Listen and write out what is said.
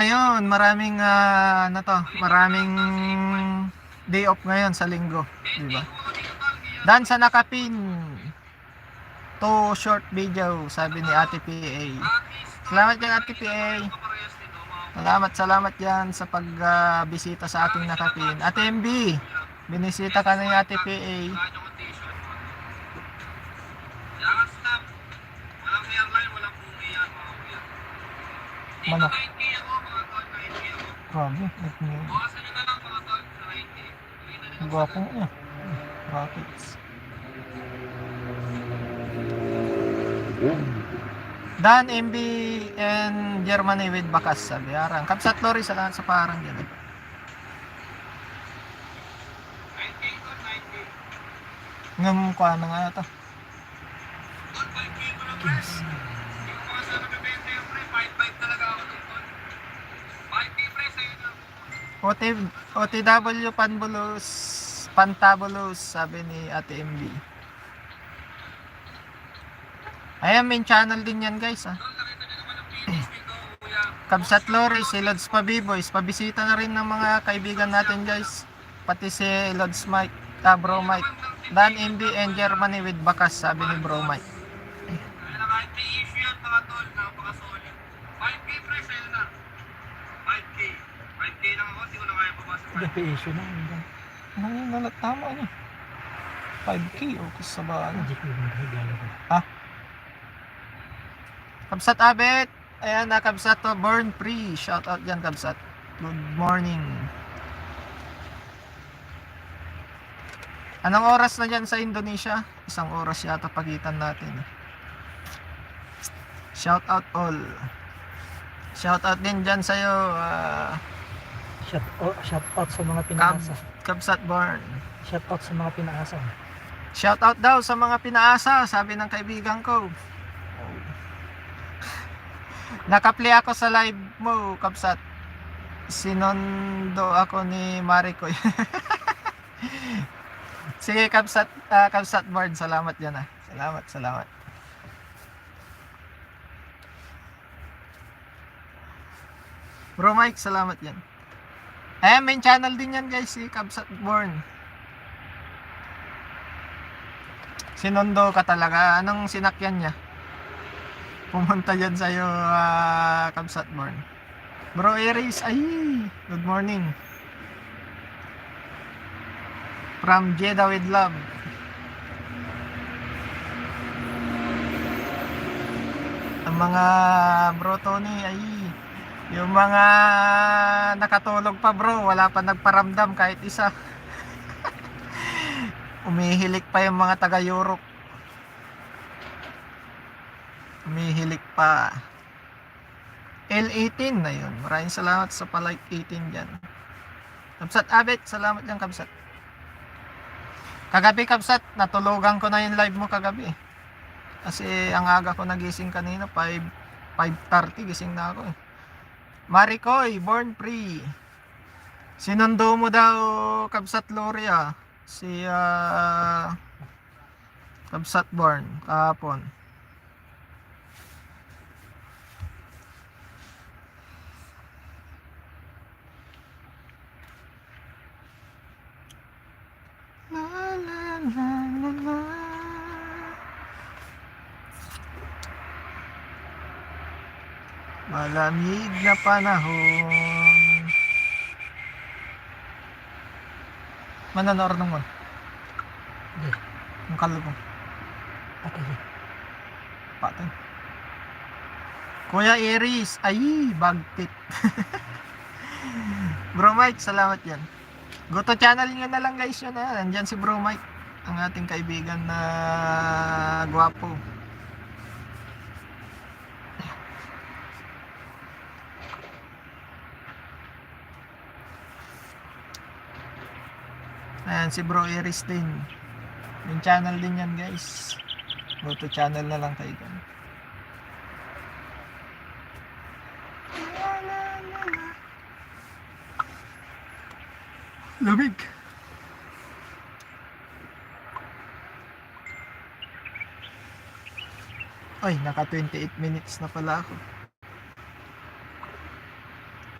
Ayun, maraming ano to, maraming day off ngayon sa linggo, di ba? Dan sa nakapin to short video, sabi ni Ate PA. Salamat yan Ate PA. Salamat yan sa pagbisita sa ating nakapin. Ate MB, binisita ka na ni Ate PA. Manok. Grabe, gwapo niya. Rockets. Dan MB and Germany with Bakas, sabi arang. Kapsat Lori sa lahat sa parang dyan. Ngam ko ano nga ito. Yes. OTW Pantabulos, sabi ni Ate MB. Ayan, main channel din yan guys Kabsat Lori, si Lods Pabiboys, pabisita na rin ng mga kaibigan natin guys. Pati si Lods Mike, Bro Mike. Dan MB and Germany with Bakas, sabi ni Bro Mike. Kahit may issue yan mga tol, napaka-solid. 5K price, ayun na. 5K. 5K lang ako, hindi ko na kaya babasa. Hindi issue na. Nangingalat tama niya. 5K o kasabaan. Hindi ko yung regalo ko. Kabsat Abet. Ayan na Kabsat to. Born Free. Shout out dyan Kabsat. Good morning. Anong oras na dyan sa Indonesia? 1 oras yata pagitan natin. Shout out all. Shout out din dyan sa'yo. Shout out sa mga pinaasa. Kabsat Born. Shout out sa mga pinaasa. Shout out daw sa mga pinaasa, sabi ng kaibigan ko. Nakaplay ako sa live mo, Kabsat. Sinondo ako ni Maricoy. Sige, Kabsat, Kabsat Board, salamat yan Salamat. Bro Mike, salamat yan. Ayan, main channel din yan guys, si Kabsat Born. Sinundo ka talaga. Anong sinakyan niya? Pumunta dyan sa'yo, Kabsat Born. Bro Aries, ay, good morning. From Jeddah with love. Ang mga bro Tony, ay, yung mga nakatulog pa bro, wala pa nagparamdam kahit isa. Umihilik pa yung mga taga Europe. Umihilik pa. L18 na yun. Maraming salamat sa palike 18 dyan. Kabsat Abet, salamat dyan Kabsat. Kagabi Kabsat, natulugan ko na yung live mo kagabi. Kasi ang aga ko nagising kanina, 5:30 gising na ako Maricoy, Born Free. Sinundo mo daw Kabsat Loria. Si Kabsat Born kahapon. La. Malamig na panahon. Mananor naman. Hindi. Ang kalubong. Patay. Kuya Iris. Ay, bagtit. Bro Mike, salamat yan. Goto channel nyo na lang guys yun Nandyan si Bro Mike. Ang ating kaibigan na gwapo. Ayan si Bro Iris din. Yung channel din yan guys. Goto channel na lang kayo dyan. Lamig. Ay, naka 28 minutes na pala ako.